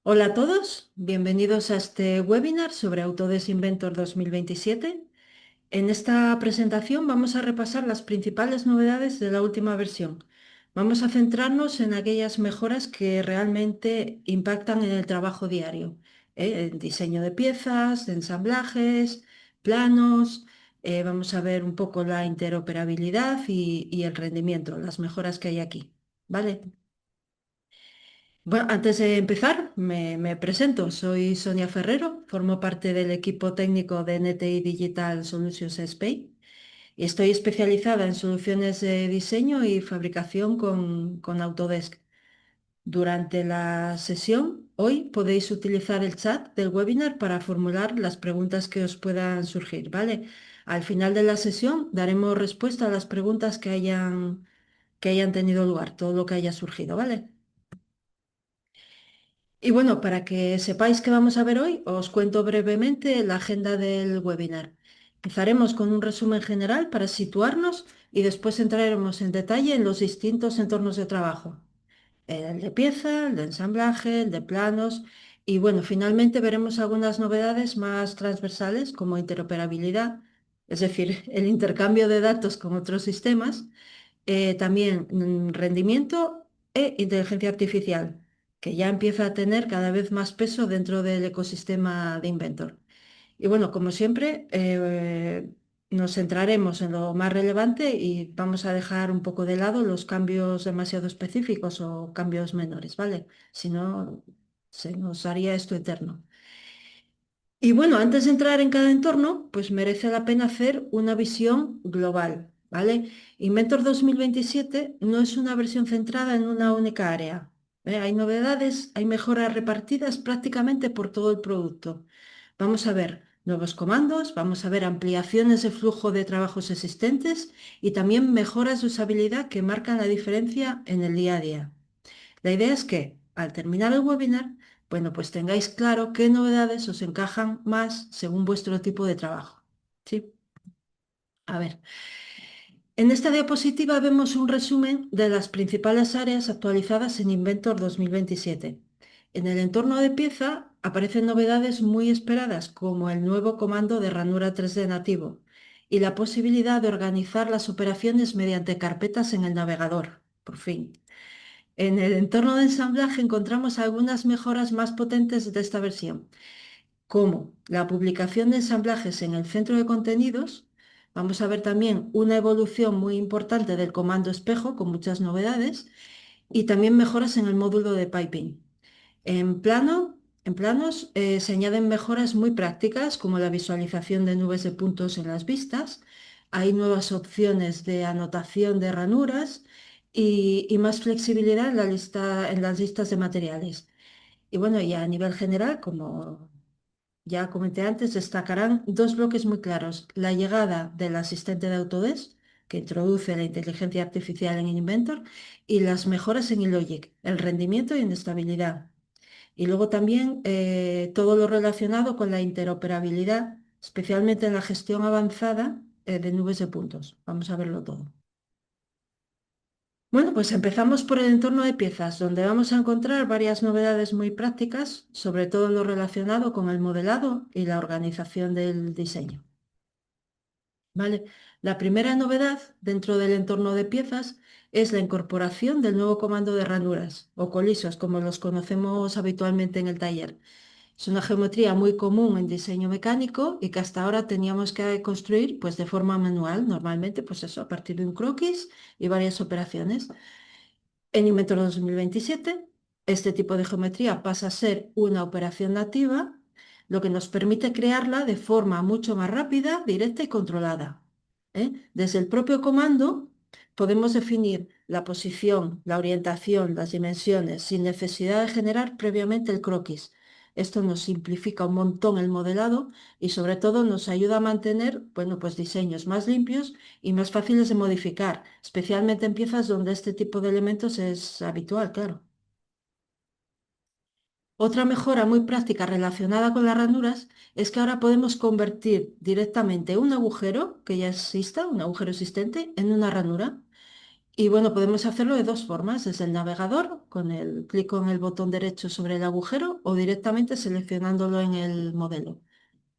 Hola a todos, bienvenidos a este webinar sobre Autodesk Inventor 2027. En esta presentación vamos a repasar las principales novedades de la última versión. Vamos a centrarnos en aquellas mejoras que realmente impactan en el trabajo diario, en diseño de piezas, de ensamblajes, planos. Vamos a ver un poco la interoperabilidad y el rendimiento, las mejoras que hay aquí. ¿Vale? Bueno, antes de empezar, me presento. Soy Sonia Ferrero, formo parte del equipo técnico de NTI Digital Solutions Spain y estoy especializada en soluciones de diseño y fabricación con Autodesk. Durante la sesión, hoy podéis utilizar el chat del webinar para formular las preguntas que os puedan surgir, ¿vale? Al final de la sesión daremos respuesta a las preguntas que hayan tenido lugar, todo lo que haya surgido, ¿vale? Y bueno, para que sepáis qué vamos a ver hoy, os cuento brevemente la agenda del webinar. Empezaremos con un resumen general para situarnos y después entraremos en detalle en los distintos entornos de trabajo. El de pieza, el de ensamblaje, el de planos y bueno, finalmente veremos algunas novedades más transversales como interoperabilidad, es decir, el intercambio de datos con otros sistemas, también rendimiento e inteligencia artificial, que ya empieza a tener cada vez más peso dentro del ecosistema de Inventor. Y bueno, como siempre, nos centraremos en lo más relevante y vamos a dejar un poco de lado los cambios demasiado específicos o cambios menores, ¿vale? Si no, se nos haría esto eterno. Y bueno, antes de entrar en cada entorno, pues merece la pena hacer una visión global, ¿vale? Inventor 2027 no es una versión centrada en una única área. Hay novedades, hay mejoras repartidas prácticamente por todo el producto. Vamos a ver nuevos comandos, vamos a ver ampliaciones de flujo de trabajos existentes y también mejoras de usabilidad que marcan la diferencia en el día a día. La idea es que, al terminar el webinar, bueno, pues tengáis claro qué novedades os encajan más según vuestro tipo de trabajo. ¿Sí? A ver, en esta diapositiva vemos un resumen de las principales áreas actualizadas en Inventor 2027. En el entorno de pieza aparecen novedades muy esperadas como el nuevo comando de ranura 3D nativo y la posibilidad de organizar las operaciones mediante carpetas en el navegador, por fin. En el entorno de ensamblaje encontramos algunas mejoras más potentes de esta versión, como la publicación de ensamblajes en el centro de contenidos. Vamos a ver también una evolución muy importante del comando espejo con muchas novedades y también mejoras en el módulo de piping. En plano, en planos se añaden mejoras muy prácticas como la visualización de nubes de puntos en las vistas. Hay nuevas opciones de anotación de ranuras y más flexibilidad en en las listas de materiales. Y bueno, ya a nivel general, como ya comenté antes, destacarán dos bloques muy claros. La llegada del asistente de Autodesk, que introduce la inteligencia artificial en Inventor, y las mejoras en iLogic, el rendimiento y en estabilidad. Y luego también todo lo relacionado con la interoperabilidad, especialmente en la gestión avanzada de nubes de puntos. Vamos a verlo todo. Bueno, pues empezamos por el entorno de piezas, donde vamos a encontrar varias novedades muy prácticas, sobre todo lo relacionado con el modelado y la organización del diseño. ¿Vale? La primera novedad dentro del entorno de piezas es la incorporación del nuevo comando de ranuras o colisos, como los conocemos habitualmente en el taller. Es una geometría muy común en diseño mecánico y que hasta ahora teníamos que construir pues, de forma manual, normalmente pues eso, a partir de un croquis y varias operaciones. En Inventor 2027, este tipo de geometría pasa a ser una operación nativa, lo que nos permite crearla de forma mucho más rápida, directa y controlada. Desde el propio comando podemos definir la posición, la orientación, las dimensiones, sin necesidad de generar previamente el croquis. Esto nos simplifica un montón el modelado y sobre todo nos ayuda a mantener, bueno, pues diseños más limpios y más fáciles de modificar, especialmente en piezas donde este tipo de elementos es habitual, claro. Otra mejora muy práctica relacionada con las ranuras es que ahora podemos convertir directamente un agujero que ya exista, un agujero existente, en una ranura. Y bueno, podemos hacerlo de dos formas, desde el navegador, con el clic con el botón derecho sobre el agujero o directamente seleccionándolo en el modelo.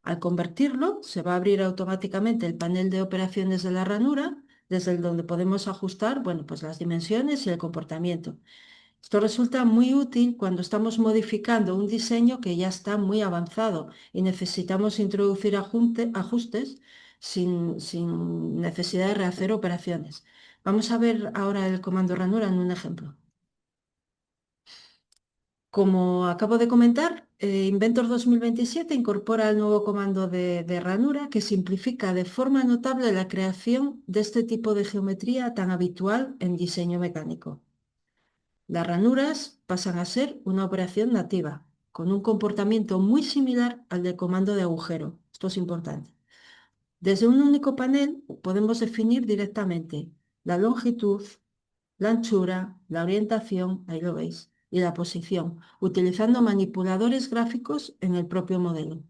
Al convertirlo, se va a abrir automáticamente el panel de operaciones de la ranura, desde el donde podemos ajustar, bueno, pues las dimensiones y el comportamiento. Esto resulta muy útil cuando estamos modificando un diseño que ya está muy avanzado y necesitamos introducir ajustes sin necesidad de rehacer operaciones. Vamos a ver ahora el comando ranura en un ejemplo. Como acabo de comentar, Inventor 2027 incorpora el nuevo comando de ranura que simplifica de forma notable la creación de este tipo de geometría tan habitual en diseño mecánico. Las ranuras pasan a ser una operación nativa, con un comportamiento muy similar al del comando de agujero. Esto es importante. Desde un único panel podemos definir directamente la longitud, la anchura, la orientación, ahí lo veis, y la posición, utilizando manipuladores gráficos en el propio modelo.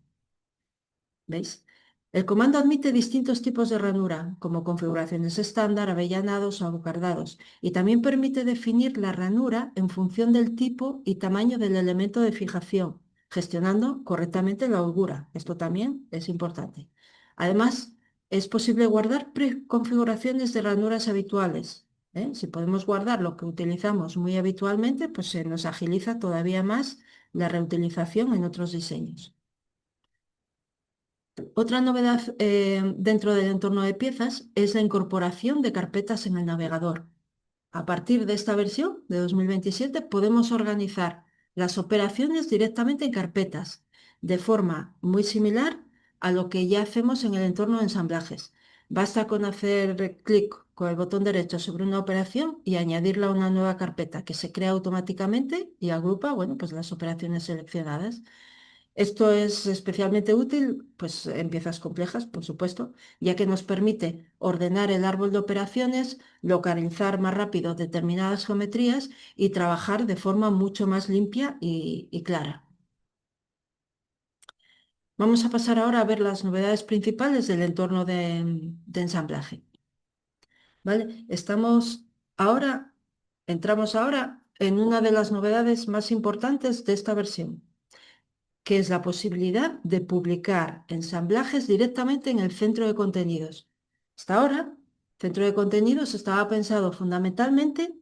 ¿Veis? El comando admite distintos tipos de ranura, como configuraciones estándar, avellanados o abocardados, y también permite definir la ranura en función del tipo y tamaño del elemento de fijación, gestionando correctamente la holgura. Esto también es importante. Además, es posible guardar preconfiguraciones de ranuras habituales. Si podemos guardar lo que utilizamos muy habitualmente, pues se nos agiliza todavía más la reutilización en otros diseños. Otra novedad dentro del entorno de piezas es la incorporación de carpetas en el navegador. A partir de esta versión de 2027 podemos organizar las operaciones directamente en carpetas, de forma muy similar a lo que ya hacemos en el entorno de ensamblajes. Basta con hacer clic con el botón derecho sobre una operación y añadirla a una nueva carpeta que se crea automáticamente y agrupa, bueno, pues las operaciones seleccionadas. Esto es especialmente útil pues, en piezas complejas, por supuesto, ya que nos permite ordenar el árbol de operaciones, localizar más rápido determinadas geometrías y trabajar de forma mucho más limpia y clara. Vamos a pasar ahora a ver las novedades principales del entorno de ensamblaje. ¿Vale? Entramos ahora en una de las novedades más importantes de esta versión, que es la posibilidad de publicar ensamblajes directamente en el centro de contenidos. Hasta ahora, el centro de contenidos estaba pensado fundamentalmente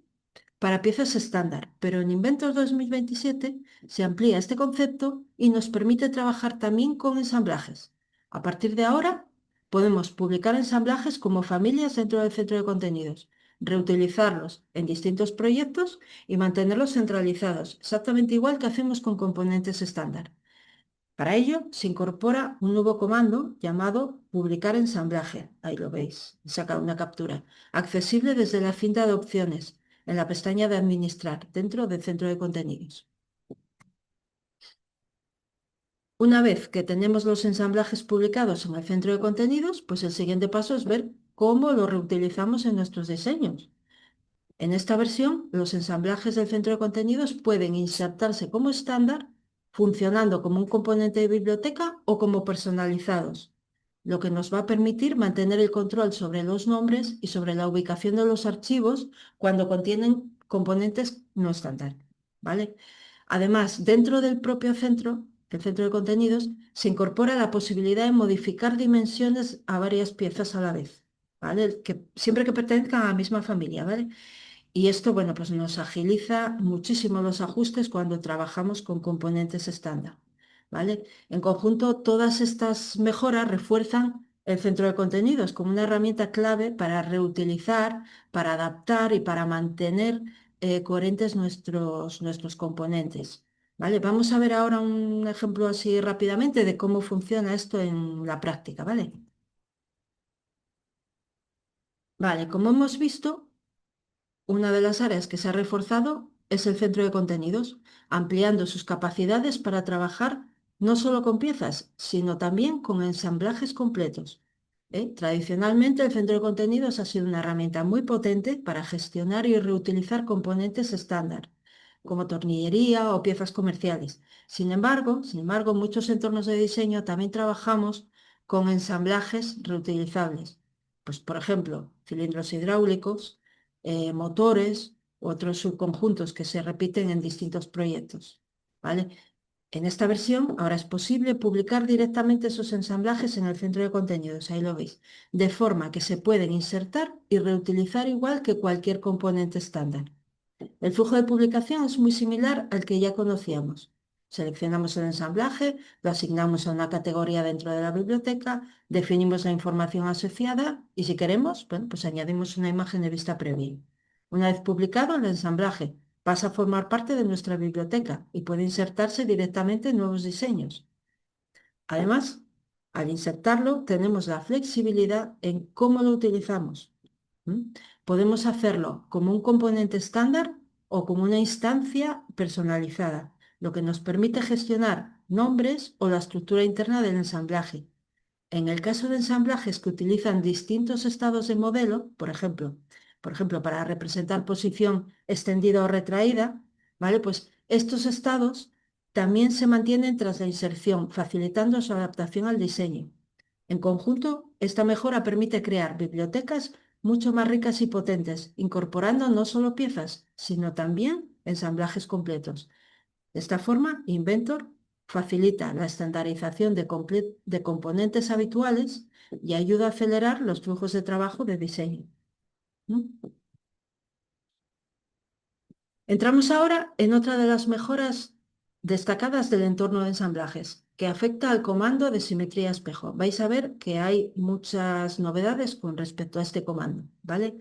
para piezas estándar, pero en Inventor 2027 se amplía este concepto y nos permite trabajar también con ensamblajes. A partir de ahora, podemos publicar ensamblajes como familias dentro del centro de contenidos, reutilizarlos en distintos proyectos y mantenerlos centralizados, exactamente igual que hacemos con componentes estándar. Para ello se incorpora un nuevo comando llamado publicar ensamblaje. Ahí lo veis, he sacado una captura. Accesible desde la cinta de opciones, en la pestaña de administrar, dentro del centro de contenidos. Una vez que tenemos los ensamblajes publicados en el centro de contenidos, pues el siguiente paso es ver cómo los reutilizamos en nuestros diseños. En esta versión, los ensamblajes del centro de contenidos pueden insertarse como estándar, funcionando como un componente de biblioteca o como personalizados, lo que nos va a permitir mantener el control sobre los nombres y sobre la ubicación de los archivos cuando contienen componentes no estándar, ¿vale? Además, dentro del propio centro, el centro de contenidos, se incorpora la posibilidad de modificar dimensiones a varias piezas a la vez, ¿vale? Siempre que pertenezcan a la misma familia, ¿vale? Y esto, bueno, pues nos agiliza muchísimo los ajustes cuando trabajamos con componentes estándar, ¿vale? En conjunto, todas estas mejoras refuerzan el centro de contenidos como una herramienta clave para reutilizar, para adaptar y para mantener coherentes nuestros componentes, ¿vale? Vamos a ver ahora un ejemplo así rápidamente de cómo funciona esto en la práctica, ¿vale? Vale, como hemos visto, una de las áreas que se ha reforzado es el centro de contenidos, ampliando sus capacidades para trabajar no solo con piezas, sino también con ensamblajes completos. Tradicionalmente, el centro de contenidos ha sido una herramienta muy potente para gestionar y reutilizar componentes estándar, como tornillería o piezas comerciales. Sin embargo, en muchos entornos de diseño también trabajamos con ensamblajes reutilizables. Pues, por ejemplo, cilindros hidráulicos, motores u otros subconjuntos que se repiten en distintos proyectos, ¿vale? En esta versión ahora es posible publicar directamente esos ensamblajes en el centro de contenidos, ahí lo veis, de forma que se pueden insertar y reutilizar igual que cualquier componente estándar. El flujo de publicación es muy similar al que ya conocíamos. Seleccionamos el ensamblaje, lo asignamos a una categoría dentro de la biblioteca, definimos la información asociada y si queremos, bueno, pues añadimos una imagen de vista previa. Una vez publicado, el ensamblaje pasa a formar parte de nuestra biblioteca y puede insertarse directamente en nuevos diseños. Además, al insertarlo, tenemos la flexibilidad en cómo lo utilizamos. ¿Mm? Podemos hacerlo como un componente estándar o como una instancia personalizada, lo que nos permite gestionar nombres o la estructura interna del ensamblaje. En el caso de ensamblajes que utilizan distintos estados de modelo, por ejemplo, para representar posición extendida o retraída, ¿vale? Pues estos estados también se mantienen tras la inserción, facilitando su adaptación al diseño. En conjunto, esta mejora permite crear bibliotecas mucho más ricas y potentes, incorporando no solo piezas, sino también ensamblajes completos. De esta forma, Inventor facilita la estandarización de componentes habituales y ayuda a acelerar los flujos de trabajo de diseño. ¿Mm? Entramos ahora en otra de las mejoras destacadas del entorno de ensamblajes, que afecta al comando de simetría espejo. Vais a ver que hay muchas novedades con respecto a este comando, ¿vale?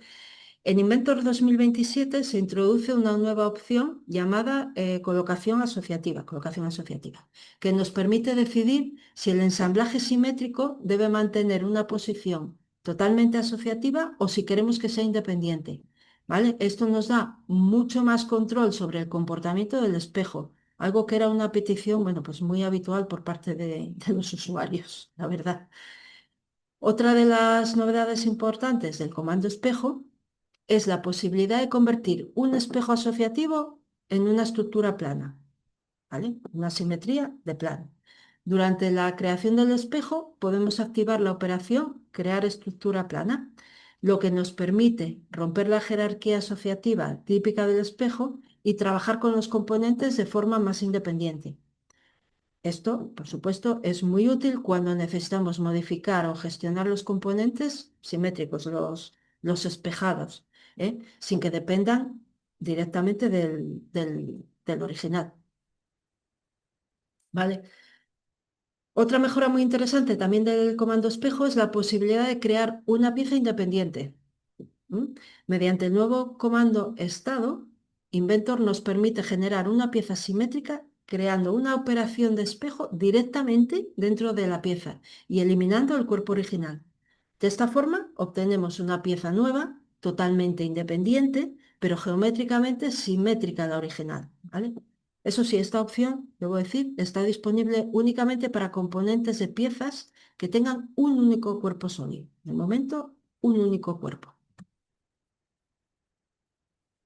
En Inventor 2027 se introduce una nueva opción llamada colocación asociativa, que nos permite decidir si el ensamblaje simétrico debe mantener una posición totalmente asociativa o si queremos que sea independiente. ¿Vale? Esto nos da mucho más control sobre el comportamiento del espejo, algo que era una petición, bueno, pues muy habitual por parte de los usuarios, la verdad. Otra de las novedades importantes del comando espejo es la posibilidad de convertir un espejo asociativo en una estructura plana, ¿vale? Una simetría de plano. Durante la creación del espejo podemos activar la operación crear estructura plana, lo que nos permite romper la jerarquía asociativa típica del espejo y trabajar con los componentes de forma más independiente. Esto, por supuesto, es muy útil cuando necesitamos modificar o gestionar los componentes simétricos, los espejados, sin que dependan directamente del original. ¿Vale? Otra mejora muy interesante también del comando espejo es la posibilidad de crear una pieza independiente. ¿Mm? Mediante el nuevo comando estado, Inventor nos permite generar una pieza simétrica creando una operación de espejo directamente dentro de la pieza y eliminando el cuerpo original. De esta forma, obtenemos una pieza nueva, totalmente independiente, pero geométricamente simétrica a la original, ¿vale? Eso sí, esta opción, debo decir, está disponible únicamente para componentes de piezas que tengan un único cuerpo sólido. De momento, un único cuerpo.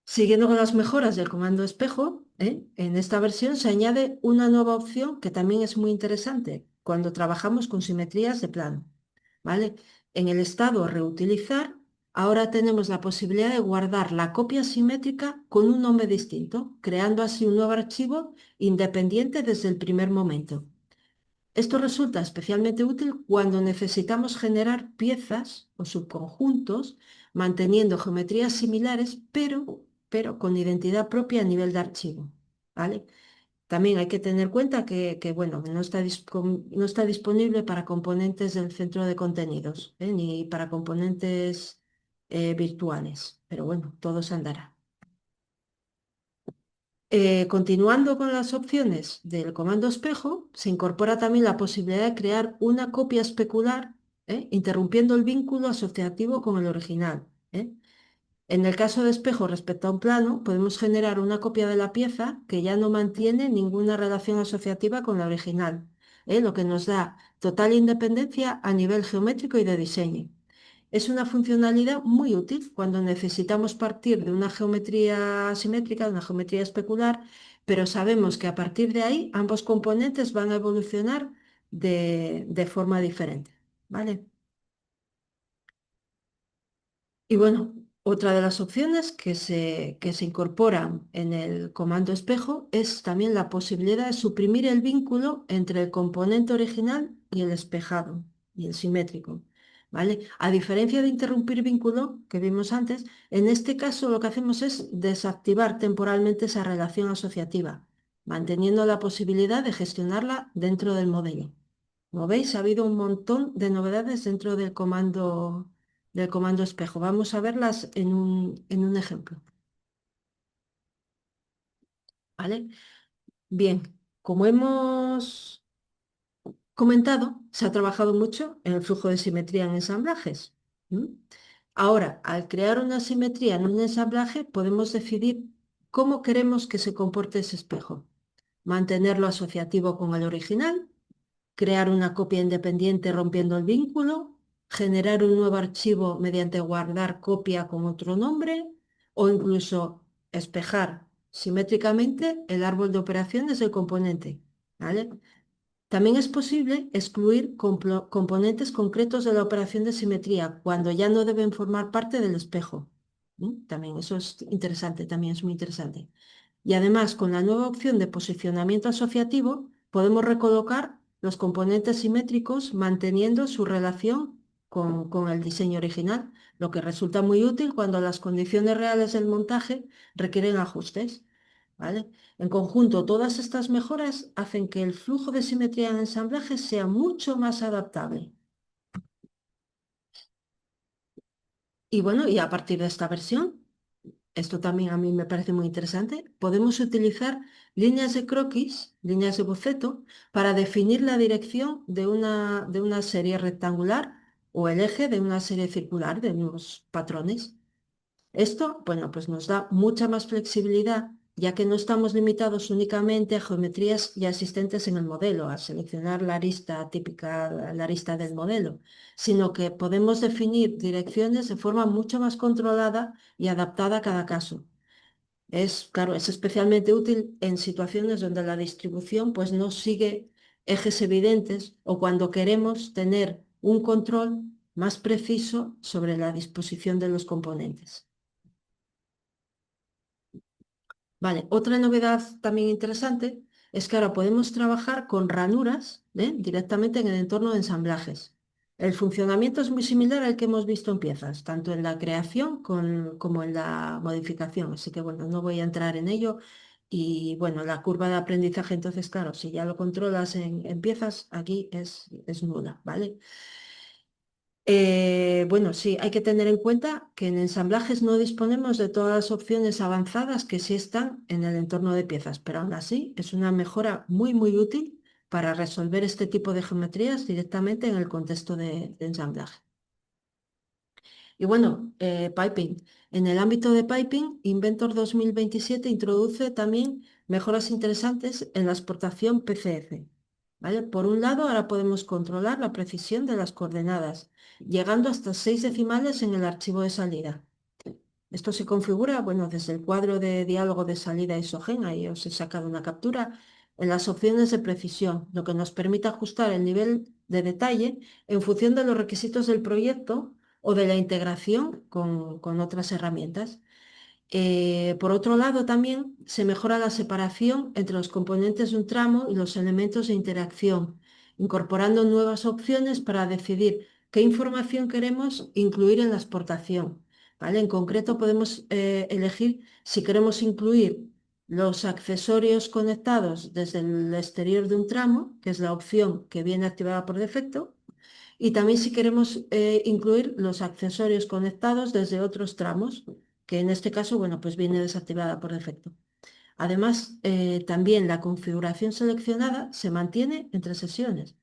Siguiendo con las mejoras del comando espejo, en esta versión se añade una nueva opción que también es muy interesante cuando trabajamos con simetrías de plano, ¿vale? En el estado reutilizar, ahora tenemos la posibilidad de guardar la copia simétrica con un nombre distinto, creando así un nuevo archivo independiente desde el primer momento. Esto resulta especialmente útil cuando necesitamos generar piezas o subconjuntos manteniendo geometrías similares, pero con identidad propia a nivel de archivo, ¿vale? También hay que tener cuenta bueno, no está disponible para componentes del centro de contenidos, ni para componentes virtuales, pero bueno, todo se andará. Continuando con las opciones del comando espejo, se incorpora también la posibilidad de crear una copia especular, interrumpiendo el vínculo asociativo con el original. En el caso de espejo respecto a un plano, podemos generar una copia de la pieza que ya no mantiene ninguna relación asociativa con la original, lo que nos da total independencia a nivel geométrico y de diseño. Es una funcionalidad muy útil cuando necesitamos partir de una geometría simétrica, de una geometría especular, pero sabemos que a partir de ahí ambos componentes van a evolucionar de forma diferente, ¿vale? Y bueno, Otra de las opciones que se incorporan en el comando espejo es también la posibilidad de suprimir el vínculo entre el componente original y el espejado y el simétrico. ¿Vale? A diferencia de interrumpir vínculo que vimos antes, en este caso lo que hacemos es desactivar temporalmente esa relación asociativa, manteniendo la posibilidad de gestionarla dentro del modelo. Como veis, ha habido un montón de novedades dentro del comando espejo. Vamos a verlas en un ejemplo, ¿vale? Bien, como hemos comentado, se ha trabajado mucho en el flujo de simetría en ensamblajes. ¿M? Ahora, al crear una simetría en un ensamblaje, podemos decidir cómo queremos que se comporte ese espejo. Mantenerlo asociativo con el original, crear una copia independiente rompiendo el vínculo, generar un nuevo archivo mediante guardar copia con otro nombre o incluso espejar simétricamente el árbol de operaciones del componente. ¿Vale? También es posible excluir componentes concretos de la operación de simetría cuando ya no deben formar parte del espejo. También eso es interesante, también es muy interesante. Y además, con la nueva opción de posicionamiento asociativo, podemos recolocar los componentes simétricos manteniendo su relación con el diseño original, lo que resulta muy útil cuando las condiciones reales del montaje requieren ajustes. ¿Vale? En conjunto, todas estas mejoras hacen que el flujo de simetría en ensamblaje sea mucho más adaptable. Y bueno, y a partir de esta versión, esto también a mí me parece muy interesante, podemos utilizar líneas de croquis, líneas de boceto, para definir la dirección de una serie rectangular o el eje de una serie circular de unos patrones. Esto, bueno, pues nos da mucha más flexibilidad, ya que no estamos limitados únicamente a geometrías ya existentes en el modelo, a seleccionar la arista típica, la arista del modelo, sino que podemos definir direcciones de forma mucho más controlada y adaptada a cada caso. Claro, es especialmente útil en situaciones donde la distribución pues no sigue ejes evidentes o cuando queremos tener un control más preciso sobre la disposición de los componentes. Vale, otra novedad también interesante es que ahora podemos trabajar con ranuras, directamente en el entorno de ensamblajes. El funcionamiento es muy similar al que hemos visto en piezas, tanto en la creación como en la modificación, así que bueno, no voy a entrar en ello. Y bueno, la curva de aprendizaje, entonces, claro, si ya lo controlas en piezas, aquí es nula, ¿vale? Bueno, sí, hay que tener en cuenta que en ensamblajes no disponemos de todas las opciones avanzadas que sí están en el entorno de piezas, pero aún así es una mejora muy, muy útil para resolver este tipo de geometrías directamente en el contexto de ensamblaje. Y bueno, piping. En el ámbito de piping, Inventor 2027 introduce también mejoras interesantes en la exportación PCF. ¿Vale? Por un lado, ahora podemos controlar la precisión de las coordenadas, llegando hasta 6 decimales en el archivo de salida. Esto se configura, bueno, desde el cuadro de diálogo de salida isogén, ahí os he sacado una captura, en las opciones de precisión, lo que nos permite ajustar el nivel de detalle en función de los requisitos del proyecto o de la integración con otras herramientas. Por otro lado, también se mejora la separación entre los componentes de un tramo y los elementos de interacción, incorporando nuevas opciones para decidir qué información queremos incluir en la exportación. ¿Vale? En concreto, podemos elegir si queremos incluir los accesorios conectados desde el exterior de un tramo, que es la opción que viene activada por defecto, y también si queremos incluir los accesorios conectados desde otros tramos, que en este caso, bueno, pues viene desactivada por defecto. Además, también la configuración seleccionada se mantiene entre sesiones,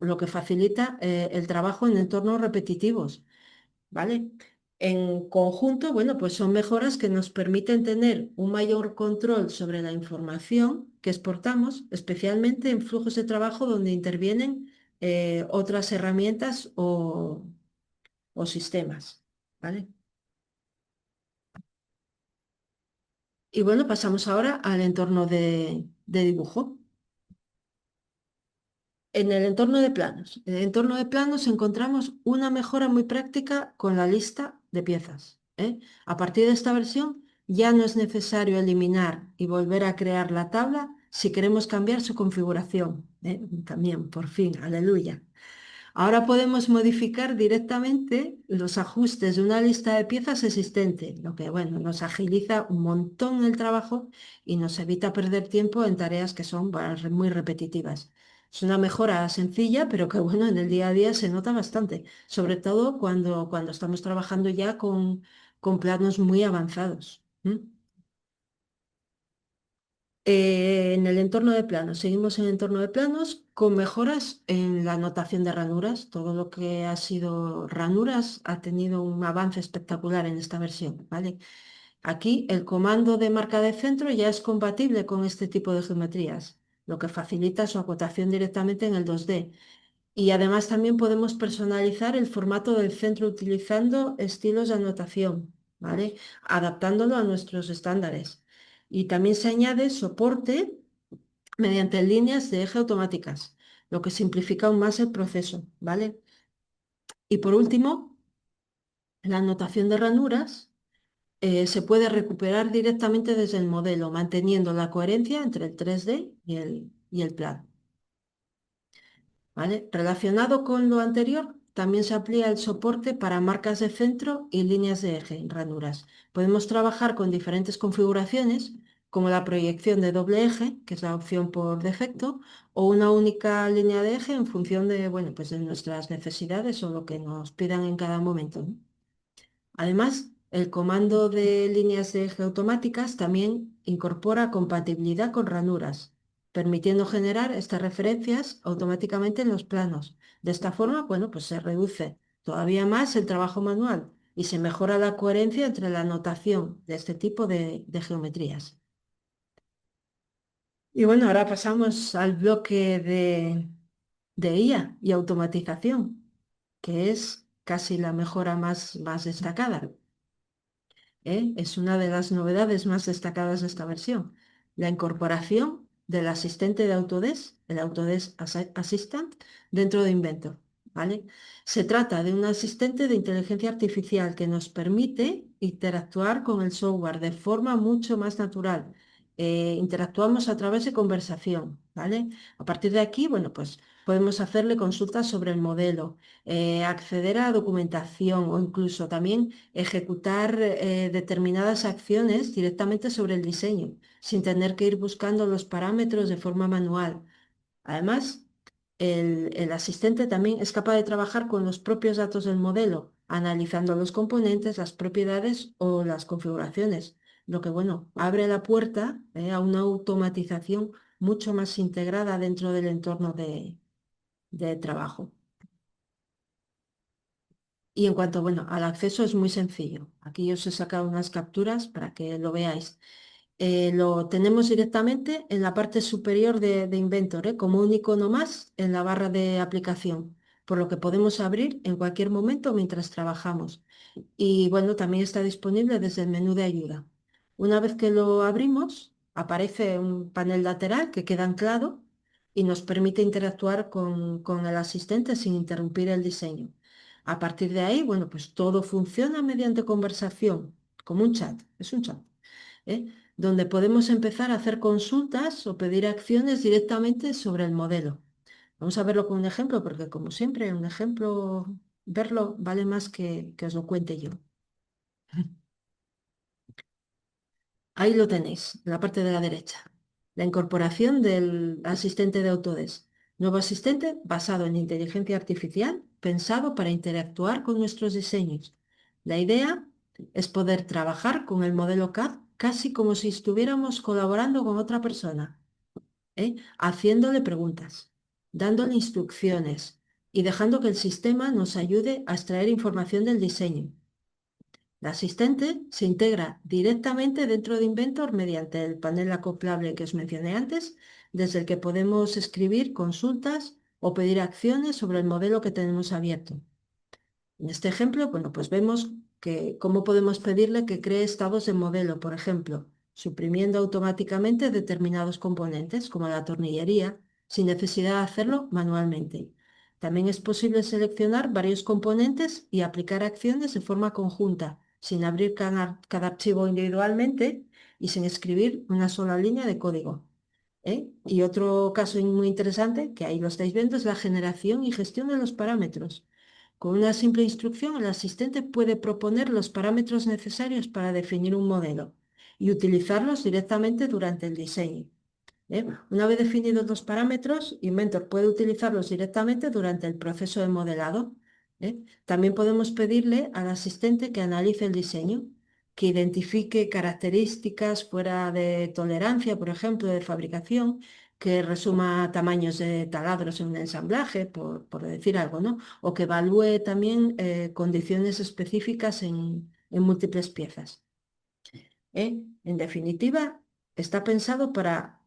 lo que facilita el trabajo en entornos repetitivos, ¿vale? En conjunto, bueno, pues son mejoras que nos permiten tener un mayor control sobre la información que exportamos, especialmente en flujos de trabajo donde intervienen otras herramientas o sistemas, ¿vale? Y bueno, pasamos ahora al entorno de dibujo. En el entorno de planos. En el entorno de planos encontramos una mejora muy práctica con la lista de piezas. ¿eh? A partir de esta versión ya no es necesario eliminar y volver a crear la tabla si queremos cambiar su configuración, ¿eh? También, por fin, aleluya. Ahora podemos modificar directamente los ajustes de una lista de piezas existente, lo que, bueno, nos agiliza un montón el trabajo y nos evita perder tiempo en tareas que son muy repetitivas. Es una mejora sencilla, pero que, bueno, en el día a día se nota bastante, sobre todo cuando estamos trabajando ya con planos muy avanzados. ¿M? En el entorno de planos, seguimos en el entorno de planos con mejoras en la anotación de ranuras. Todo lo que ha sido ranuras ha tenido un avance espectacular en esta versión, ¿vale? Aquí el comando de marca de centro ya es compatible con este tipo de geometrías, lo que facilita su acotación directamente en el 2D. Y además también podemos personalizar el formato del centro utilizando estilos de anotación, ¿vale? Adaptándolo a nuestros estándares. Y también se añade soporte mediante líneas de eje automáticas, lo que simplifica aún más el proceso, ¿vale? Y por último, la anotación de ranuras se puede recuperar directamente desde el modelo, manteniendo la coherencia entre el 3D y el plan. ¿Vale? Relacionado con lo anterior, también se amplía el soporte para marcas de centro y líneas de eje en ranuras. Podemos trabajar con diferentes configuraciones, como la proyección de doble eje, que es la opción por defecto, o una única línea de eje en función de, bueno, pues de nuestras necesidades o lo que nos pidan en cada momento, ¿no? Además, el comando de líneas de eje automáticas también incorpora compatibilidad con ranuras, permitiendo generar estas referencias automáticamente en los planos. De esta forma, bueno, pues se reduce todavía más el trabajo manual y se mejora la coherencia entre la anotación de este tipo de geometrías. Y bueno, ahora pasamos al bloque de IA y automatización, que es casi la mejora más destacada. Es una de las novedades más destacadas de esta versión, la incorporación del asistente de Autodesk, el Autodesk Assistant, dentro de Inventor, ¿vale? Se trata de un asistente de inteligencia artificial que nos permite interactuar con el software de forma mucho más natural. Interactuamos a través de conversación, ¿vale? A partir de aquí, bueno, pues podemos hacerle consultas sobre el modelo, acceder a documentación o incluso también ejecutar determinadas acciones directamente sobre el diseño, sin tener que ir buscando los parámetros de forma manual. Además, el asistente también es capaz de trabajar con los propios datos del modelo, analizando los componentes, las propiedades o las configuraciones, lo que, bueno, abre la puerta a una automatización mucho más integrada dentro del entorno de trabajo. Y en cuanto, bueno, al acceso es muy sencillo. Aquí os he sacado unas capturas para que lo veáis. Lo tenemos directamente en la parte superior de Inventor, como un icono más en la barra de aplicación, por lo que podemos abrir en cualquier momento mientras trabajamos. Y bueno, también está disponible desde el menú de ayuda. Una vez que lo abrimos, aparece un panel lateral que queda anclado y nos permite interactuar con el asistente sin interrumpir el diseño. A partir de ahí, bueno, pues todo funciona mediante conversación, como un chat, es un chat, ¿eh? Donde podemos empezar a hacer consultas o pedir acciones directamente sobre el modelo. Vamos a verlo con un ejemplo, porque como siempre, un ejemplo, verlo vale más que os lo cuente yo. Ahí lo tenéis, en la parte de la derecha. La incorporación del asistente de Autodesk. Nuevo asistente basado en inteligencia artificial, pensado para interactuar con nuestros diseños. La idea es poder trabajar con el modelo CAD casi como si estuviéramos colaborando con otra persona, haciéndole preguntas, dándole instrucciones y dejando que el sistema nos ayude a extraer información del diseño. La asistente se integra directamente dentro de Inventor mediante el panel acoplable que os mencioné antes, desde el que podemos escribir consultas o pedir acciones sobre el modelo que tenemos abierto. En este ejemplo, bueno, pues vemos que cómo podemos pedirle que cree estados de modelo, por ejemplo, suprimiendo automáticamente determinados componentes, como la tornillería, sin necesidad de hacerlo manualmente. También es posible seleccionar varios componentes y aplicar acciones de forma conjunta, sin abrir cada archivo individualmente y sin escribir una sola línea de código. Y otro caso muy interesante, que ahí lo estáis viendo, es la generación y gestión de los parámetros. Con una simple instrucción, el asistente puede proponer los parámetros necesarios para definir un modelo y utilizarlos directamente durante el diseño. Una vez definidos los parámetros, Inventor puede utilizarlos directamente durante el proceso de modelado. También podemos pedirle al asistente que analice el diseño, que identifique características fuera de tolerancia, por ejemplo, de fabricación, que resuma tamaños de taladros en un ensamblaje, por decir algo, ¿no? O que evalúe también condiciones específicas en múltiples piezas. En definitiva, está pensado para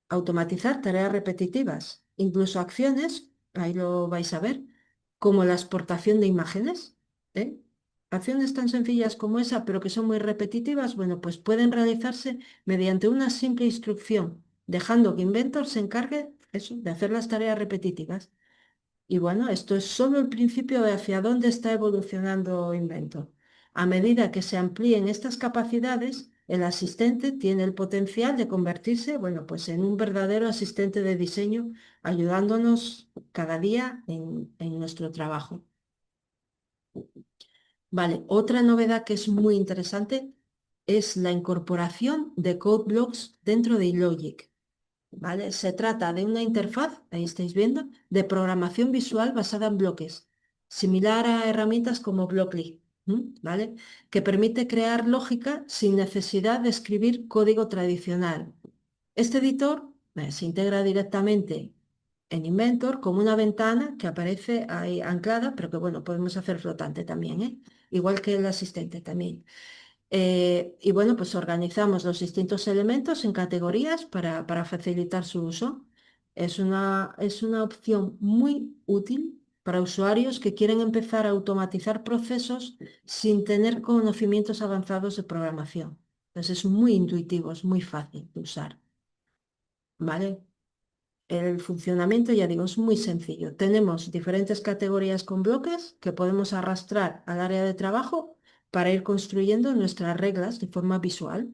automatizar tareas repetitivas, incluso acciones, ahí lo vais a ver, como la exportación de imágenes. ¿eh? Acciones tan sencillas como esa, pero que son muy repetitivas, bueno, pues pueden realizarse mediante una simple instrucción, dejando que Inventor se encargue eso, de hacer las tareas repetitivas. Y bueno, esto es solo el principio de hacia dónde está evolucionando Inventor. A medida que se amplíen estas capacidades, el asistente tiene el potencial de convertirse, bueno, pues en un verdadero asistente de diseño, ayudándonos cada día en nuestro trabajo. Vale, otra novedad que es muy interesante es la incorporación de code blocks dentro de iLogic. ¿Vale? Se trata de una interfaz, ahí estáis viendo, de programación visual basada en bloques, similar a herramientas como Blockly, ¿vale? Que permite crear lógica sin necesidad de escribir código tradicional. Este editor se integra directamente en Inventor como una ventana que aparece ahí anclada, pero que bueno, podemos hacer flotante también, igual que el asistente también. Y bueno, pues organizamos los distintos elementos en categorías para facilitar su uso. Es una opción muy útil para usuarios que quieren empezar a automatizar procesos sin tener conocimientos avanzados de programación. Entonces es muy intuitivo, es muy fácil de usar. ¿Vale? El funcionamiento, ya digo, es muy sencillo. Tenemos diferentes categorías con bloques que podemos arrastrar al área de trabajo para ir construyendo nuestras reglas de forma visual.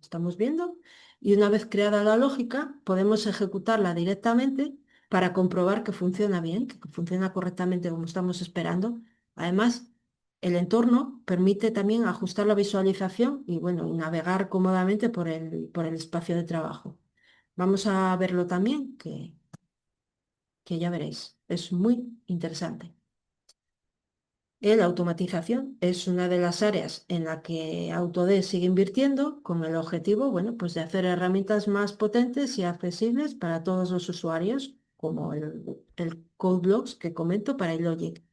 ¿Estamos viendo? Y una vez creada la lógica, podemos ejecutarla directamente para comprobar que funciona bien, que funciona correctamente como estamos esperando. Además, el entorno permite también ajustar la visualización y, bueno, y navegar cómodamente por el espacio de trabajo. Vamos a verlo también, que ya veréis, es muy interesante. La automatización es una de las áreas en la que Autodesk sigue invirtiendo con el objetivo, bueno, pues de hacer herramientas más potentes y accesibles para todos los usuarios, como el CodeBlocks que comento para iLogic.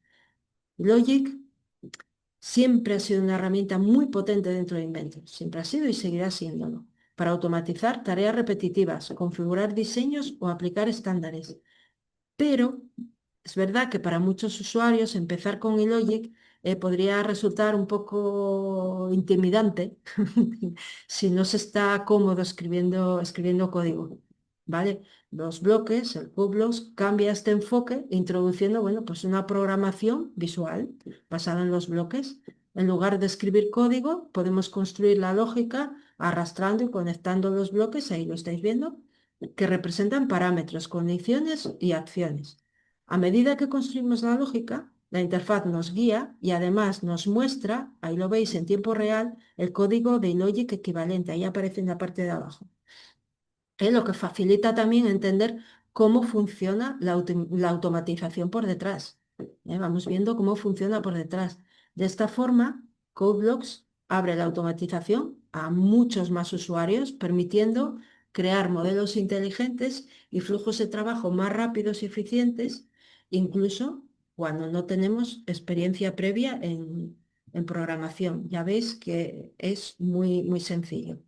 Logic siempre ha sido una herramienta muy potente dentro de Inventor, siempre ha sido y seguirá siéndolo, para automatizar tareas repetitivas, configurar diseños o aplicar estándares. Pero es verdad que para muchos usuarios empezar con iLogic podría resultar un poco intimidante si no se está cómodo escribiendo código, ¿vale? Los bloques, el CodeBlocks, cambia este enfoque introduciendo, bueno, pues una programación visual basada en los bloques. En lugar de escribir código, podemos construir la lógica arrastrando y conectando los bloques, ahí lo estáis viendo, que representan parámetros, condiciones y acciones. A medida que construimos la lógica, la interfaz nos guía y además nos muestra, ahí lo veis en tiempo real, el código de iLogic equivalente, ahí aparece en la parte de abajo. Lo que facilita también entender cómo funciona la automatización por detrás. Vamos viendo cómo funciona por detrás. De esta forma, CodeBlocks abre la automatización a muchos más usuarios, permitiendo crear modelos inteligentes y flujos de trabajo más rápidos y eficientes, incluso cuando no tenemos experiencia previa en programación. Ya veis que es muy sencillo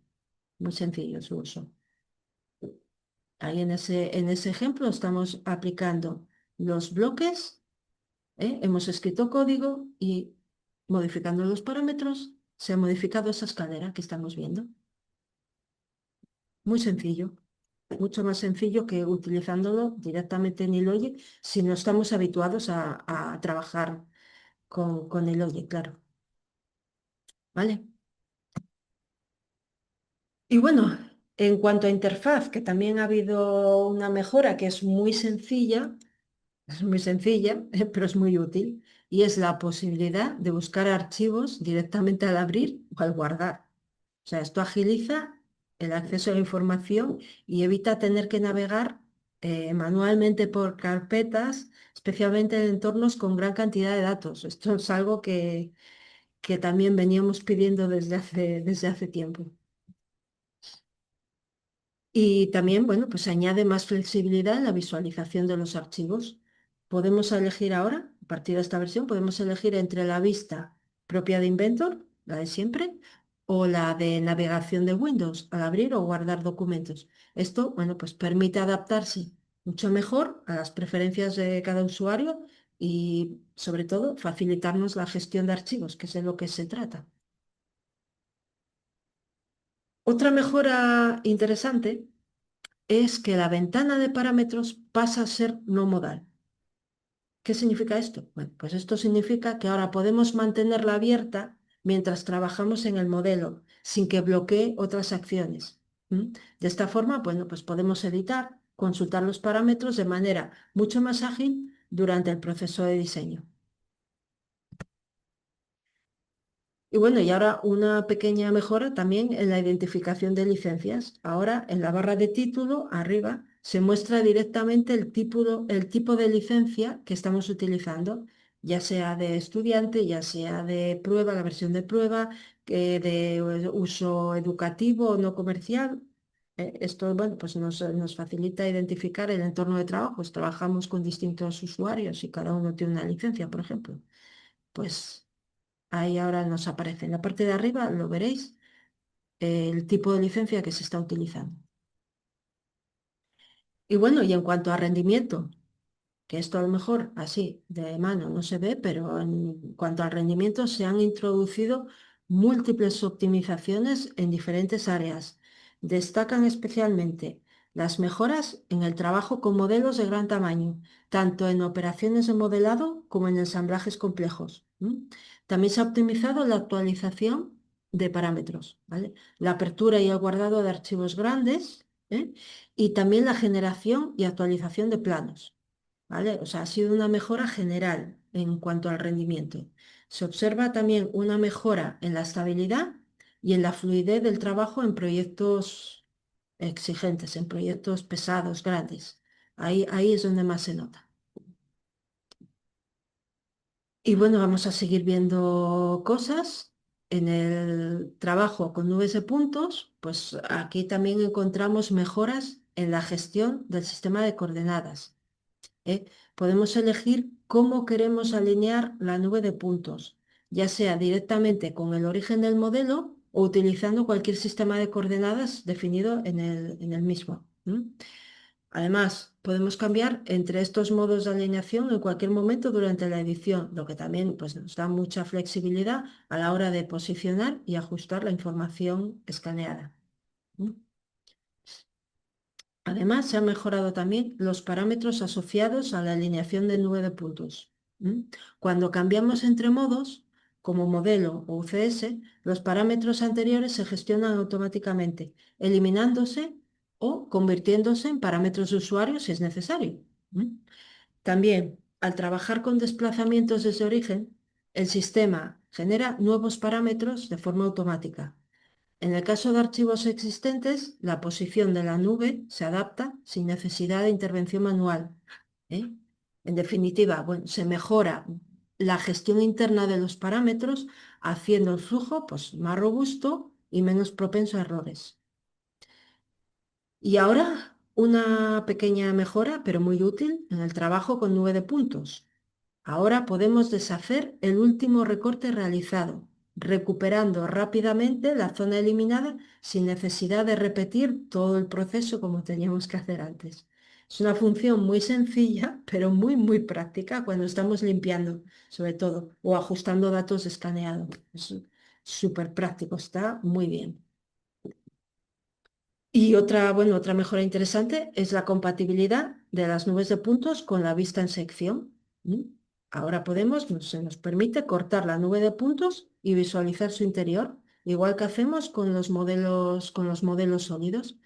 su uso. Ahí en ese ejemplo estamos aplicando los bloques, hemos escrito código y modificando los parámetros se ha modificado esa escalera que estamos viendo. Muy sencillo, mucho más sencillo que utilizándolo directamente en iLogic si no estamos habituados a trabajar con iLogic, claro. ¿vale? Y bueno, en cuanto a interfaz, que también ha habido una mejora que es muy sencilla, pero es muy útil, y es la posibilidad de buscar archivos directamente al abrir o al guardar. O sea, esto agiliza el acceso a la información y evita tener que navegar manualmente por carpetas, especialmente en entornos con gran cantidad de datos. Esto es algo que también veníamos pidiendo desde hace tiempo. Y también, bueno, pues añade más flexibilidad en la visualización de los archivos. Podemos elegir ahora, a partir de esta versión, podemos elegir entre la vista propia de Inventor, la de siempre, o la de navegación de Windows al abrir o guardar documentos. Esto, bueno, pues permite adaptarse mucho mejor a las preferencias de cada usuario y, sobre todo, facilitarnos la gestión de archivos, que es de lo que se trata. Otra mejora interesante es que la ventana de parámetros pasa a ser no modal. ¿Qué significa esto? Bueno, pues esto significa que ahora podemos mantenerla abierta mientras trabajamos en el modelo, sin que bloquee otras acciones. ¿Mm? De esta forma, bueno, pues podemos editar, consultar los parámetros de manera mucho más ágil durante el proceso de diseño. Y bueno, y ahora una pequeña mejora también en la identificación de licencias. Ahora en la barra de título, arriba, se muestra directamente el tipo de licencia que estamos utilizando, ya sea de estudiante, ya sea de prueba, la versión de prueba, de uso educativo o no comercial. Esto, bueno, pues nos facilita identificar el entorno de trabajo. Pues trabajamos con distintos usuarios y cada uno tiene una licencia, por ejemplo. Pues ahí ahora nos aparece. En la parte de arriba lo veréis, el tipo de licencia que se está utilizando. Y bueno, y en cuanto a rendimiento, que esto a lo mejor así de mano no se ve, pero en cuanto al rendimiento se han introducido múltiples optimizaciones en diferentes áreas. Destacan especialmente las mejoras en el trabajo con modelos de gran tamaño, tanto en operaciones de modelado como en ensamblajes complejos. También se ha optimizado la actualización de parámetros, ¿vale? La apertura y el guardado de archivos grandes, ¿eh? Y también la generación y actualización de planos. ¿Vale? O sea, ha sido una mejora general en cuanto al rendimiento. Se observa también una mejora en la estabilidad y en la fluidez del trabajo en proyectos exigentes, en proyectos pesados, grandes. Ahí es donde más se nota. Y bueno, vamos a seguir viendo cosas. En el trabajo con nubes de puntos, pues aquí también encontramos mejoras en la gestión del sistema de coordenadas. ¿Eh? Podemos elegir cómo queremos alinear la nube de puntos, ya sea directamente con el origen del modelo o utilizando cualquier sistema de coordenadas definido en el mismo. Además, podemos cambiar entre estos modos de alineación en cualquier momento durante la edición, lo que también pues, nos da mucha flexibilidad a la hora de posicionar y ajustar la información escaneada. ¿Mm? Además, se han mejorado también los parámetros asociados a la alineación de nube de puntos. Cuando cambiamos entre modos, como modelo o UCS, los parámetros anteriores se gestionan automáticamente, eliminándose o convirtiéndose en parámetros de usuario si es necesario. También, al trabajar con desplazamientos desde origen, el sistema genera nuevos parámetros de forma automática. En el caso de archivos existentes, la posición de la nube se adapta sin necesidad de intervención manual. ¿Eh? En definitiva, bueno, se mejora la gestión interna de los parámetros, haciendo el flujo pues, más robusto y menos propenso a errores. Y ahora una pequeña mejora, pero muy útil, en el trabajo con nube de puntos. Ahora podemos deshacer el último recorte realizado, recuperando rápidamente la zona eliminada sin necesidad de repetir todo el proceso como teníamos que hacer antes. Es una función muy sencilla, pero muy práctica cuando estamos limpiando, sobre todo, o ajustando datos de escaneado. Es súper práctico, está muy bien. Y otra, bueno, otra mejora interesante es la compatibilidad de las nubes de puntos con la vista en sección. ¿Mm? Ahora se nos permite cortar la nube de puntos y visualizar su interior, igual que hacemos con los modelos sólidos.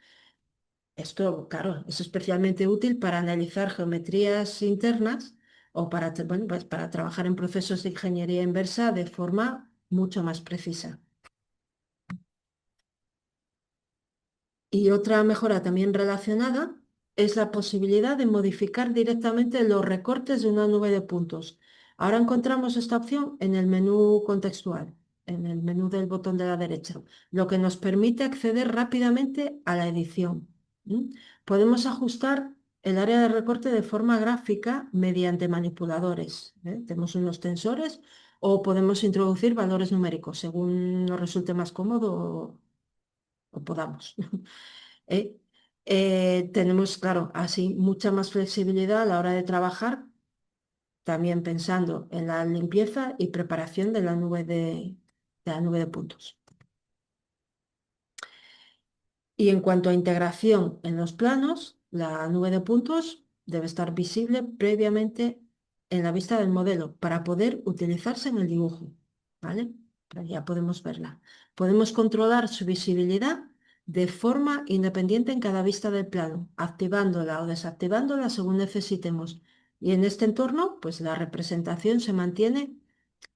Esto, claro, es especialmente útil para analizar geometrías internas o bueno, pues para trabajar en procesos de ingeniería inversa de forma mucho más precisa. Y otra mejora también relacionada es la posibilidad de modificar directamente los recortes de una nube de puntos. Ahora encontramos esta opción en el menú contextual, en el menú del botón de la derecha, lo que nos permite acceder rápidamente a la edición. ¿Mm? Podemos ajustar el área de recorte de forma gráfica mediante manipuladores. Tenemos unos tensores o podemos introducir valores numéricos según nos resulte más cómodo o podamos. ¿eh? Tenemos, claro, así mucha más flexibilidad a la hora de trabajar, también pensando en la limpieza y preparación de la nube de puntos. Y en cuanto a integración en los planos, la nube de puntos debe estar visible previamente en la vista del modelo para poder utilizarse en el dibujo, ¿vale? Pero ya podemos verla. Podemos controlar su visibilidad de forma independiente en cada vista del plano, activándola o desactivándola según necesitemos. Y en este entorno, pues la representación se mantiene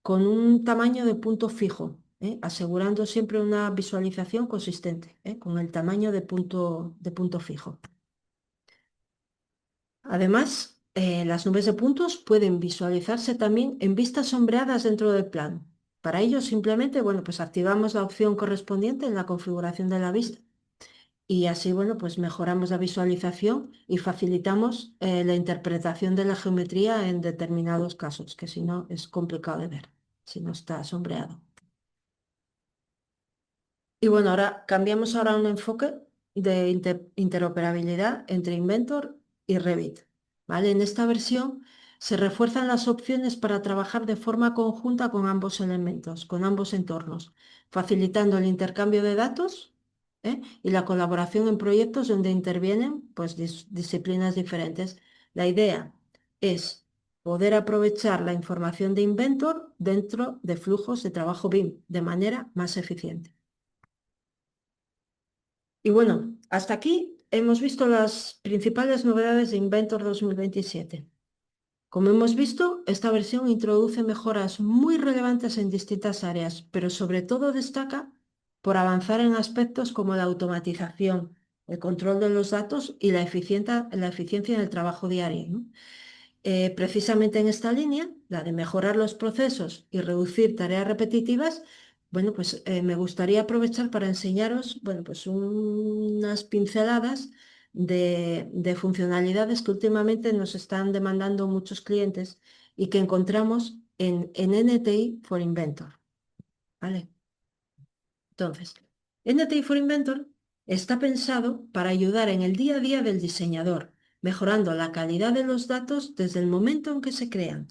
con un tamaño de punto fijo, asegurando siempre una visualización consistente, con el tamaño de punto fijo. Además, las nubes de puntos pueden visualizarse también en vistas sombreadas dentro del plano. Para ello, simplemente, bueno, pues activamos la opción correspondiente en la configuración de la vista y así, bueno, pues mejoramos la visualización y facilitamos la interpretación de la geometría en determinados casos, que si no es complicado de ver, si no está sombreado. Y bueno, ahora cambiamos ahora a un enfoque de interoperabilidad entre Inventor y Revit. ¿Vale? En esta versión se refuerzan las opciones para trabajar de forma conjunta con ambos elementos, con ambos entornos, facilitando el intercambio de datos, y la colaboración en proyectos donde intervienen pues, disciplinas diferentes. La idea es poder aprovechar la información de Inventor dentro de flujos de trabajo BIM de manera más eficiente. Y bueno, hasta aquí hemos visto las principales novedades de Inventor 2027. Como hemos visto, esta versión introduce mejoras muy relevantes en distintas áreas, pero sobre todo destaca por avanzar en aspectos como la automatización, el control de los datos y la eficiencia en el trabajo diario, ¿no? Precisamente en esta línea, la de mejorar los procesos y reducir tareas repetitivas, bueno, pues me gustaría aprovechar para enseñaros, bueno, pues unas pinceladas de funcionalidades que últimamente nos están demandando muchos clientes y que encontramos en NTI for Inventor, ¿vale? Entonces, NTI for Inventor está pensado para ayudar en el día a día del diseñador, mejorando la calidad de los datos desde el momento en que se crean.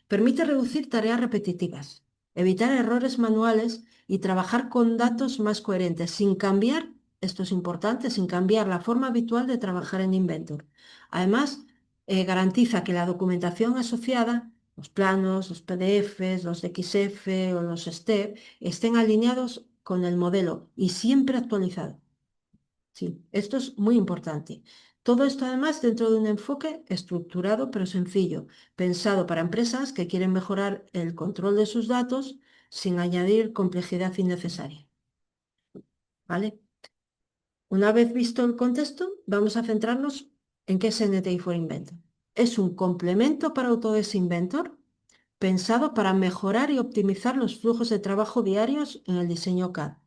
Permite reducir tareas repetitivas, evitar errores manuales y trabajar con datos más coherentes, sin cambiar, esto es importante, sin cambiar la forma habitual de trabajar en Inventor. Además, garantiza que la documentación asociada, los planos, los PDFs, los XF o los STEP, estén alineados con el modelo y siempre actualizados. Sí, esto es muy importante. Todo esto además dentro de un enfoque estructurado pero sencillo, pensado para empresas que quieren mejorar el control de sus datos sin añadir complejidad innecesaria. ¿Vale? Una vez visto el contexto, vamos a centrarnos en qué es NTI for Inventor. Es un complemento para Autodesk Inventor pensado para mejorar y optimizar los flujos de trabajo diarios en el diseño CAD.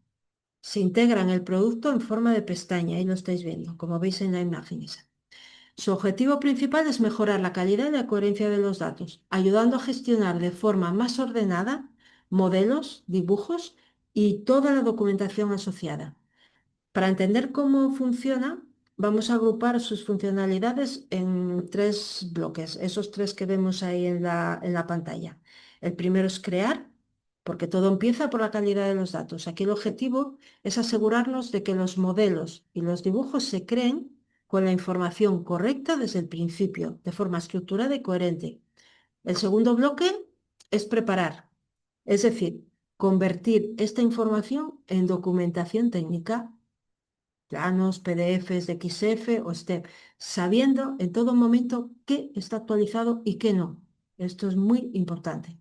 Se integra en el producto en forma de pestaña, ahí lo estáis viendo, como veis en la imagen esa. Su objetivo principal es mejorar la calidad y la coherencia de los datos, ayudando a gestionar de forma más ordenada modelos, dibujos y toda la documentación asociada. Para entender cómo funciona, vamos a agrupar sus funcionalidades en tres bloques, esos tres que vemos ahí en la pantalla. El primero es crear, porque todo empieza por la calidad de los datos. Aquí el objetivo es asegurarnos de que los modelos y los dibujos se creen con la información correcta desde el principio, de forma estructurada y coherente. El segundo bloque es preparar, es decir, convertir esta información en documentación técnica, planos, PDFs de XF o STEP, sabiendo en todo momento qué está actualizado y qué no. Esto es muy importante.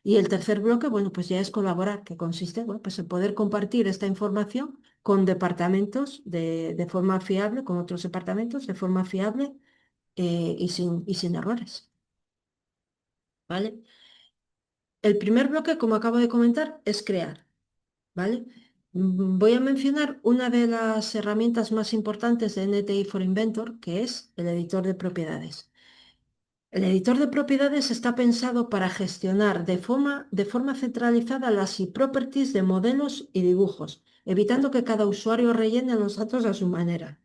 Y el tercer bloque, bueno, pues ya es colaborar, que consiste, bueno, pues en poder compartir esta información con departamentos de forma fiable, con otros departamentos de forma fiable y sin errores, ¿vale? El primer bloque, como acabo de comentar, es crear, ¿vale? Voy a mencionar una de las herramientas más importantes de NTI for Inventor, que es el editor de propiedades. El editor de propiedades está pensado para gestionar de forma centralizada las e-properties de modelos y dibujos, evitando que cada usuario rellene los datos a su manera.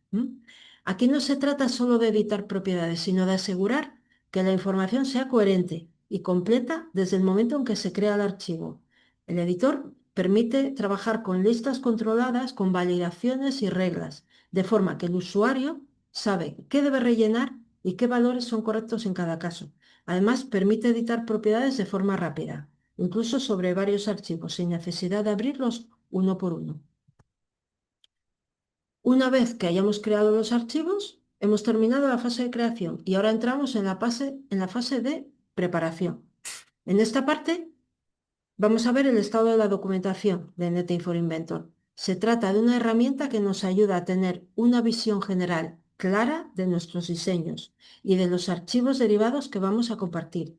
Aquí no se trata solo de editar propiedades, sino de asegurar que la información sea coherente y completa desde el momento en que se crea el archivo. El editor permite trabajar con listas controladas, con validaciones y reglas, de forma que el usuario sabe qué debe rellenar y qué valores son correctos en cada caso. Además, permite editar propiedades de forma rápida, incluso sobre varios archivos, sin necesidad de abrirlos uno por uno. Una vez que hayamos creado los archivos, hemos terminado la fase de creación y ahora entramos en la fase de preparación. En esta parte vamos a ver el estado de la documentación de NetInf for Inventor. Se trata de una herramienta que nos ayuda a tener una visión general clara de nuestros diseños y de los archivos derivados que vamos a compartir.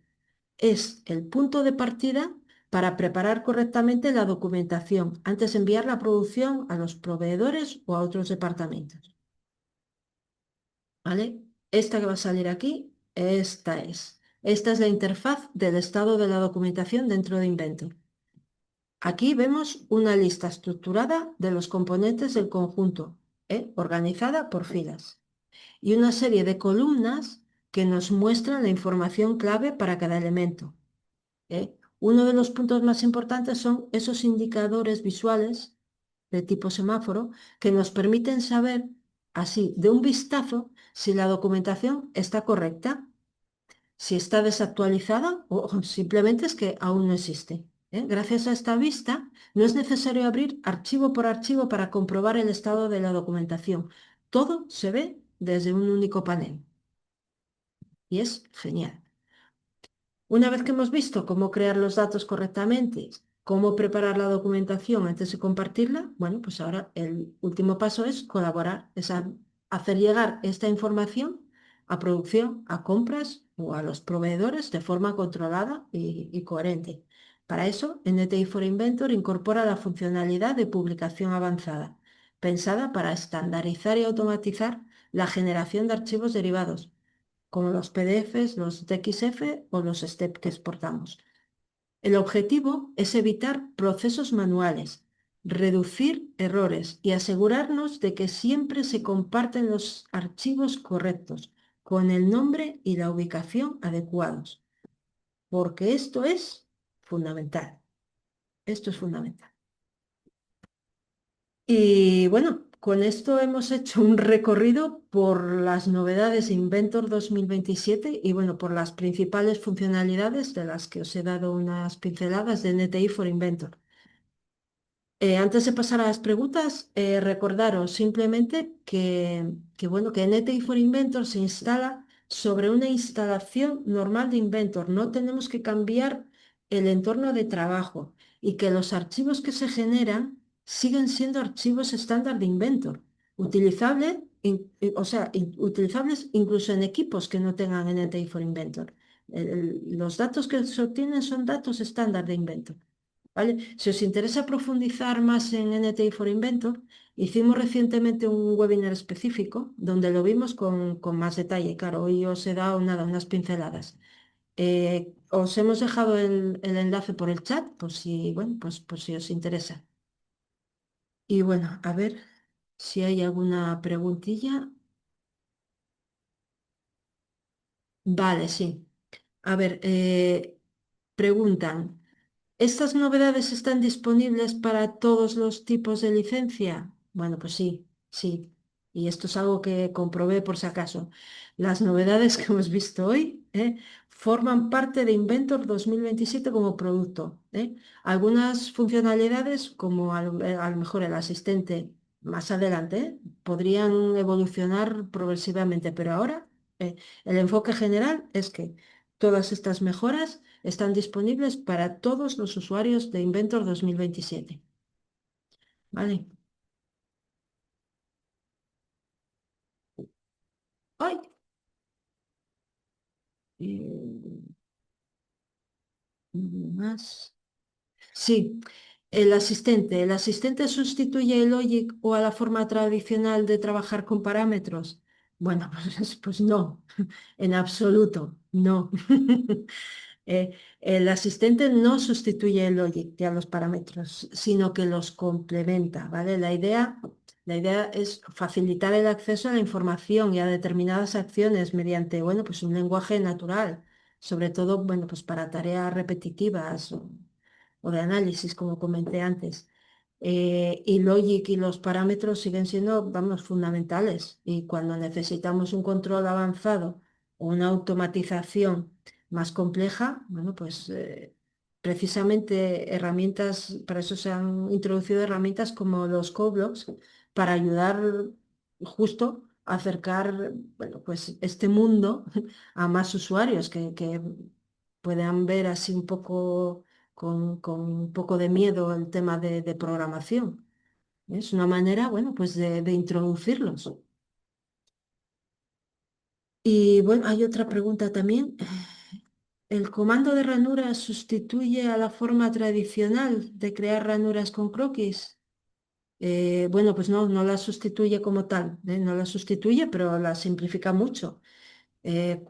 Es el punto de partida para preparar correctamente la documentación antes de enviarla a producción a los proveedores o a otros departamentos. ¿Vale? Esta que va a salir aquí, esta es. Esta es la interfaz del estado de la documentación dentro de Inventor. Aquí vemos una lista estructurada de los componentes del conjunto, organizada por filas, y una serie de columnas que nos muestran la información clave para cada elemento. Uno de los puntos más importantes son esos indicadores visuales de tipo semáforo que nos permiten saber, así, de un vistazo, si la documentación está correcta, si está desactualizada o simplemente es que aún no existe. Gracias a esta vista, no es necesario abrir archivo por archivo para comprobar el estado de la documentación. Todo se ve desde un único panel y es genial. Una vez que hemos visto cómo crear los datos correctamente, cómo preparar la documentación antes de compartirla, bueno, pues ahora el último paso es colaborar, es hacer llegar esta información a producción, a compras o a los proveedores de forma controlada y coherente. Para eso, NTI for Inventor incorpora la funcionalidad de publicación avanzada, pensada para estandarizar y automatizar la generación de archivos derivados como los PDFs, los DXF o los STEP que exportamos. El objetivo es evitar procesos manuales, reducir errores y asegurarnos de que siempre se comparten los archivos correctos, con el nombre y la ubicación adecuados, porque esto es fundamental. Esto es fundamental. Y bueno, con esto hemos hecho un recorrido por las novedades de Inventor 2027 y bueno, por las principales funcionalidades de las que os he dado unas pinceladas de NTI for Inventor. Antes de pasar a las preguntas, recordaros simplemente bueno, que NTI for Inventor se instala sobre una instalación normal de Inventor. No tenemos que cambiar el entorno de trabajo y que los archivos que se generan siguen siendo archivos estándar de Inventor, utilizables incluso en equipos que no tengan NTI for Inventor. Los datos que se obtienen son datos estándar de Inventor. ¿Vale? Si os interesa profundizar más en NTI for Inventor, hicimos recientemente un webinar específico donde lo vimos con más detalle. Claro, hoy os he dado nada, unas pinceladas. Os hemos dejado el enlace por el chat bueno, pues, por si os interesa. Y bueno, a ver si hay alguna preguntilla. Vale, sí. A ver, preguntan. ¿Estas novedades están disponibles para todos los tipos de licencia? Bueno, pues sí, sí. y esto es algo que comprobé por si acaso, las novedades que hemos visto hoy forman parte de Inventor 2027 como producto. Algunas funcionalidades, como a lo mejor el asistente más adelante, podrían evolucionar progresivamente, pero ahora el enfoque general es que todas estas mejoras están disponibles para todos los usuarios de Inventor 2027. ¿Vale? ¡Ay! Eh, más. Sí, ¿El asistente sustituye el logic o a la forma tradicional de trabajar con parámetros? Bueno, pues no, en absoluto, no. El asistente no sustituye el logic y a los parámetros, sino que los complementa, ¿vale? La idea es facilitar el acceso a la información y a determinadas acciones mediante, bueno, pues un lenguaje natural, sobre todo, bueno, pues para tareas repetitivas o de análisis, como comenté antes. Y Logic y los parámetros siguen siendo, vamos, fundamentales. Y cuando necesitamos un control avanzado o una automatización más compleja, bueno, pues precisamente herramientas, para eso se han introducido herramientas como los Coblox para ayudar justo a acercar, bueno, pues este mundo a más usuarios que puedan ver así un poco con un poco de miedo el tema de programación. Es una manera, bueno, pues de introducirlos. Y bueno, hay otra pregunta también. ¿El comando de ranura sustituye a la forma tradicional de crear ranuras con croquis? Bueno, pues no, no la sustituye como tal, no la sustituye, pero la simplifica mucho.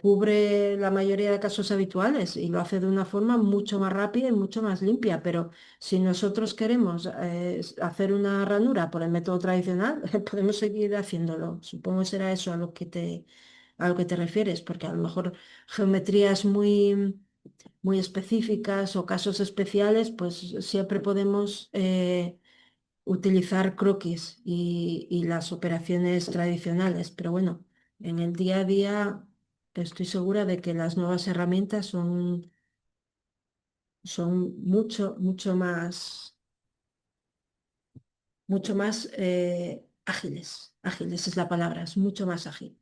Cubre la mayoría de casos habituales y lo hace de una forma mucho más rápida y mucho más limpia. Pero si nosotros queremos hacer una ranura por el método tradicional, podemos seguir haciéndolo. Supongo que será eso a lo que te refieres, porque a lo mejor geometrías muy, muy específicas o casos especiales, pues siempre podemos utilizar croquis y las operaciones tradicionales. Pero bueno, en el día a día estoy segura de que las nuevas herramientas son mucho más ágiles. Ágiles es la palabra, es mucho más ágil.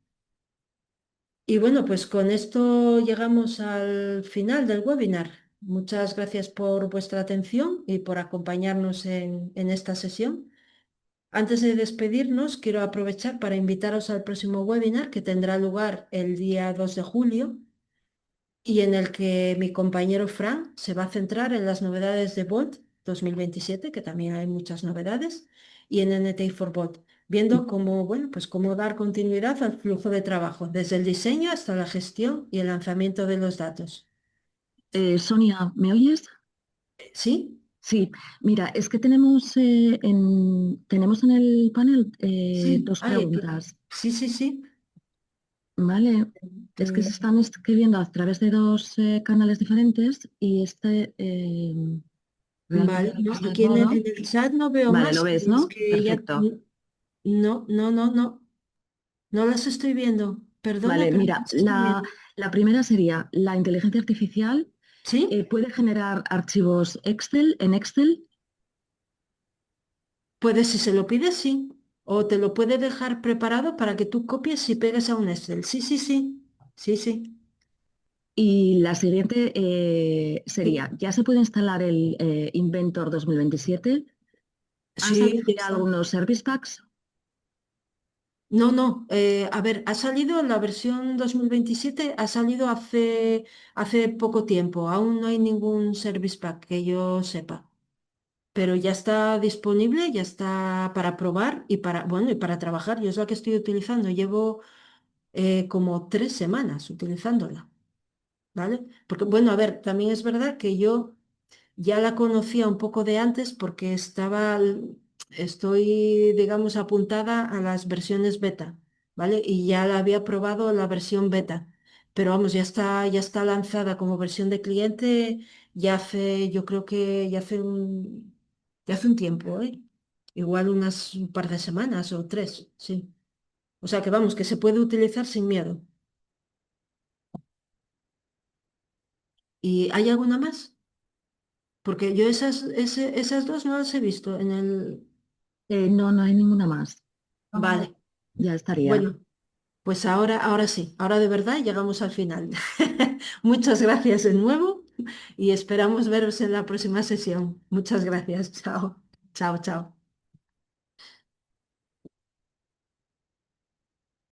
Y bueno, pues con esto llegamos al final del webinar. Muchas gracias por vuestra atención y por acompañarnos en esta sesión. Antes de despedirnos, quiero aprovechar para invitaros al próximo webinar que tendrá lugar el día 2 de julio y en el que mi compañero Fran se va a centrar en las novedades de Bolt 2027, que también hay muchas novedades, y en NTI for Bolt, viendo cómo, bueno, pues cómo dar continuidad al flujo de trabajo, desde el diseño hasta la gestión y el lanzamiento de los datos. Sonia, ¿me oyes? ¿Sí? Sí, mira, es que tenemos en el panel Sí. dos Ay, preguntas, sí, sí, sí. ¿vale? Es que se Eh, están escribiendo a través de dos canales diferentes y realmente Vale, no no, los veo aquí en el, todo. en el chat no veo Vale, más, lo ves, pero es ¿no? que ya Perfecto. no, no, no, no, no las estoy viendo. Perdona, Vale, pero no mira, las estoy viendo. la primera sería, ¿la inteligencia artificial ¿Sí? puede generar archivos Excel en Excel? Puedes, si se lo pides, sí. O te lo puede dejar preparado para que tú copies y pegues a un Excel. Sí, sí, sí. Sí, sí. Y la siguiente sería, Sí, ¿ya se puede instalar el Inventor 2027? ¿Han sí, salido ya ya está. algunos service packs? No, no. A ver, ha salido la versión 2027, ha salido hace poco tiempo. Aún no hay ningún service pack que yo sepa. Pero ya está disponible, ya está para probar y bueno, y para trabajar. Yo es la que estoy utilizando. Llevo como 3 semanas utilizándola, ¿vale? Porque, bueno, a ver, también es verdad que yo ya la conocía un poco de antes porque estoy, digamos, apuntada a las versiones beta, ¿vale? Y ya la había probado la versión beta. Pero vamos, ya está lanzada como versión de cliente yo creo que ya hace un tiempo, ¿eh? Igual un par de semanas o 3, sí. O sea que vamos, que se puede utilizar sin miedo. ¿Y hay alguna más? Porque yo esas dos no las he visto en el... No, no hay ninguna más. Vale, Ya estaría. bueno, pues ahora sí, ahora de verdad llegamos al final. Muchas gracias de nuevo y esperamos veros en la próxima sesión. Muchas gracias. Chao, chao, chao.